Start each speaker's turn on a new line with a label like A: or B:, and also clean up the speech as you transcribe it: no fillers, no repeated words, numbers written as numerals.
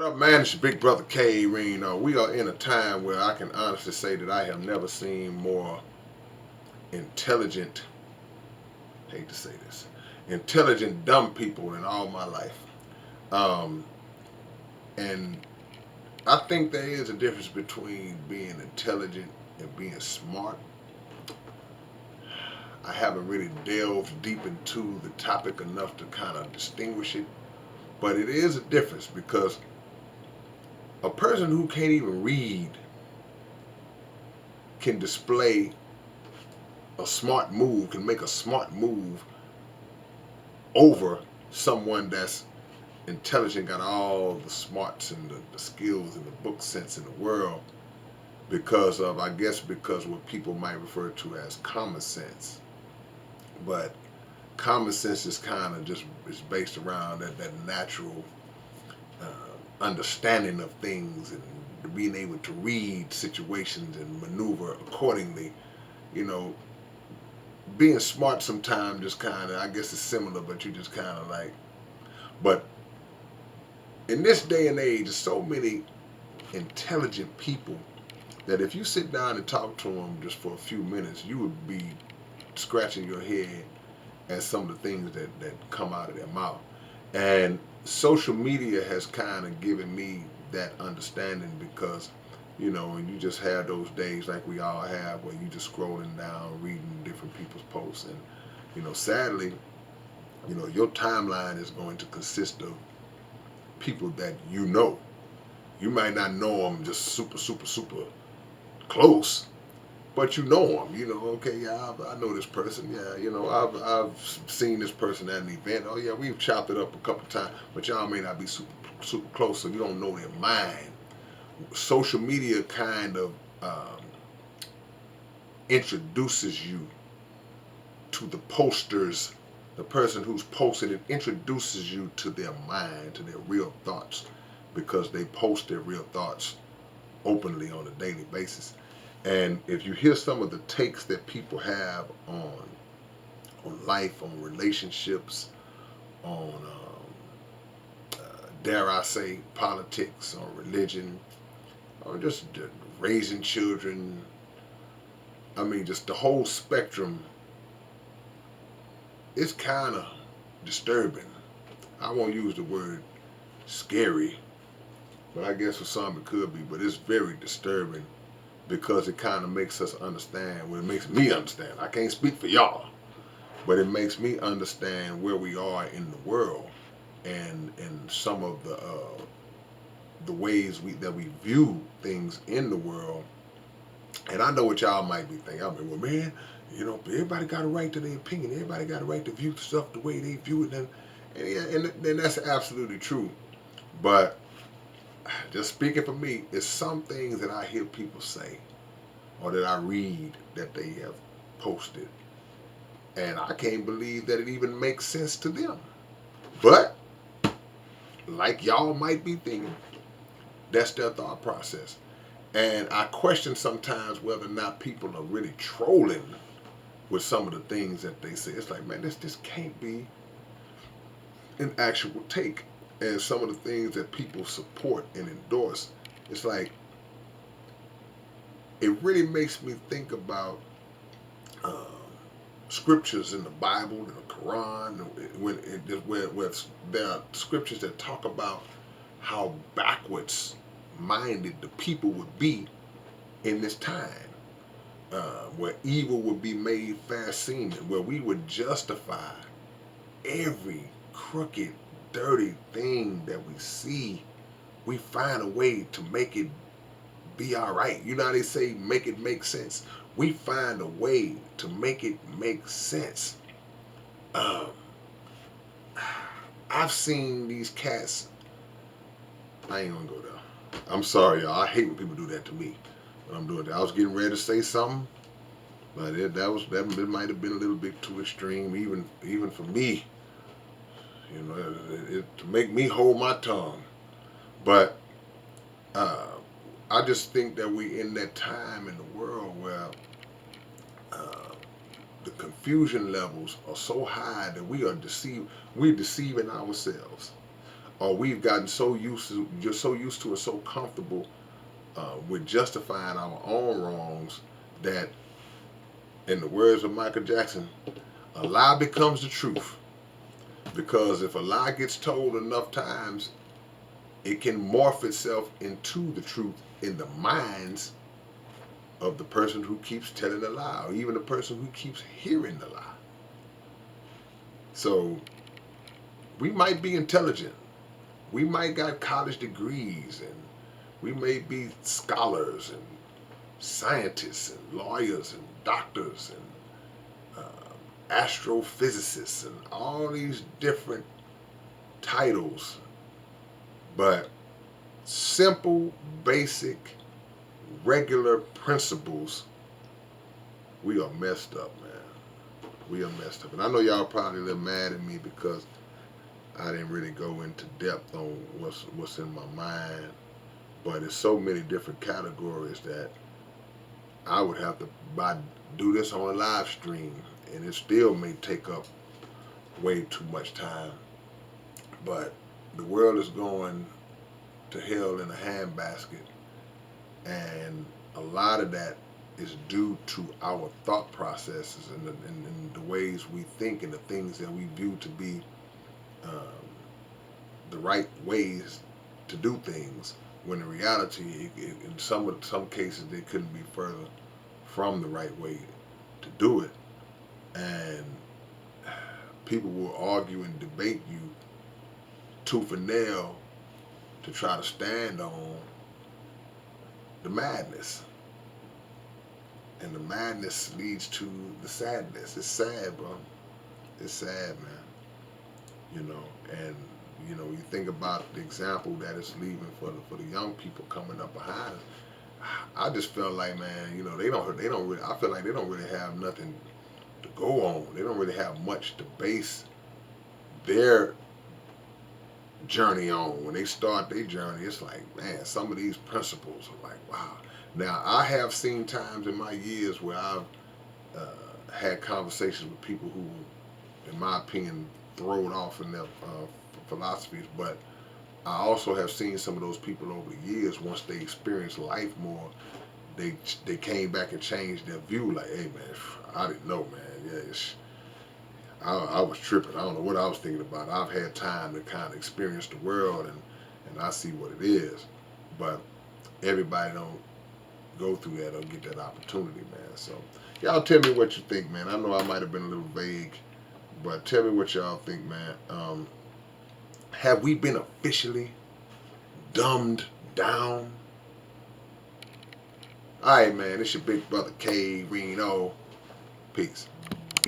A: up, man? It's your big brother K-Rino. We are in a time where I can honestly say that I have never seen more intelligent, hate to say this, intelligent dumb people in all my life. Um, and I think there is a difference between being intelligent and being smart. I haven't really delved deep into the topic enough to kind of distinguish it, but it is a difference because a person who can't even read can display a smart move, can make a smart move over someone that's intelligent, got all the smarts and the skills and the book sense in the world because of, I guess, because what people might refer to as common sense. But common sense is kind of just is based around that natural understanding of things and being able to read situations and maneuver accordingly. You know, being smart sometimes just kind of, I guess it's similar, but you just kind of like, but in this day and age, there's so many intelligent people that if you sit down and talk to them just for a few minutes, you would be scratching your head at some of the things that come out of their mouth. And social media has kind of given me that understanding because, you know, you just have those days like we all have where you just scrolling down, reading different people's posts. And, you know, sadly, you know, your timeline is going to consist of people that you know. You might not know them just super, super, super close, but you know them. You know, okay, yeah, I know this person. Yeah, you know, I've seen this person at an event. Oh yeah, we've chopped it up a couple times, but y'all may not be super super close, so you don't know their mind. Social media kind of introduces you to the posters. The person who's posting it introduces you to their mind, to their real thoughts, because they post their real thoughts openly on a daily basis. And if you hear some of the takes that people have on life, on relationships, on dare I say politics, on religion, or just raising children, I mean, just the whole spectrum, it's kind of disturbing. I won't use the word scary, but I guess for some it could be. But it's very disturbing because it kind of makes us understand. Well, it makes me understand. I can't speak for y'all, but it makes me understand where we are in the world and some of the ways that we view things in the world. And I know what y'all might be thinking. I mean, well, man, you know, everybody got a right to their opinion. Everybody got a right to view stuff the way they view it, and that's absolutely true. But just speaking for me, it's some things that I hear people say or that I read that they have posted, and I can't believe that it even makes sense to them. But like y'all might be thinking, that's their thought process. And I question sometimes whether or not people are really trolling with some of the things that they say. It's like, man, this can't be an actual take. And some of the things that people support and endorse, it's like it really makes me think about uh, scriptures in the Bible, in the Quran, where there are scriptures that talk about how backwards minded the people would be in this time, where evil would be made fair seeming, where we would justify every crooked, dirty thing that we see. We find a way to make it be all right. You know how they say, make it make sense. We find a way to make it make sense. Um, I've seen these cats. I ain't gonna go there. I'm sorry, y'all. I hate when people do that to me. When I'm doing that, I was getting ready to say something, but it might have been a little bit too extreme, even for me. You know, to make me hold my tongue. But uh, I just think that we in that time in the world where uh, the confusion levels are so high that we're deceiving ourselves. or we've gotten so used to, just so used to and so comfortable with justifying our own wrongs that, in the words of Michael Jackson, a lie becomes the truth. Because if a lie gets told enough times, it can morph itself into the truth in the minds of the person who keeps telling the lie, or even the person who keeps hearing the lie. So we might be intelligent, we might got college degrees, and we may be scholars and scientists and lawyers and doctors and astrophysicists and all these different titles, but simple, basic, regular principles, we are messed up, man. We are messed up. And I know y'all probably a little mad at me because I didn't really go into depth on what's in my mind, but it's so many different categories that I would have to do this on a live stream, and it still may take up way too much time. But the world is going to hell in a handbasket, and a lot of that is due to our thought processes and the ways we think and the things that we view to be the right ways to do things, when in reality, in some cases, they couldn't be further from the right way to do it. And people will argue and debate you tooth and nail to try to stand on the madness. And the madness leads to the sadness. It's sad, bro. It's sad, man. And you think about the example that it's leaving for the young people coming up behind us. I just felt like, man, they don't really. I feel like they don't really have nothing to go on. They don't really have much to base their journey on. When they start their journey, it's like, man, some of these principles are like, wow. Now, I have seen times in my years where I've had conversations with people who were, in my opinion, thrown off in their philosophies, but I also have seen some of those people over the years, once they experienced life more, they came back and changed their view. Like, hey, man, I didn't know, man. Yeah, I was tripping. I don't know what I was thinking about. I've had time to kind of experience the world, and I see what it is. But everybody don't go through that or get that opportunity, man. So y'all tell me what you think, man. I know I might have been a little vague, but tell me what y'all think, man. Have we been officially dumbed down? All right, man. It's your big brother K-Rino. Peace.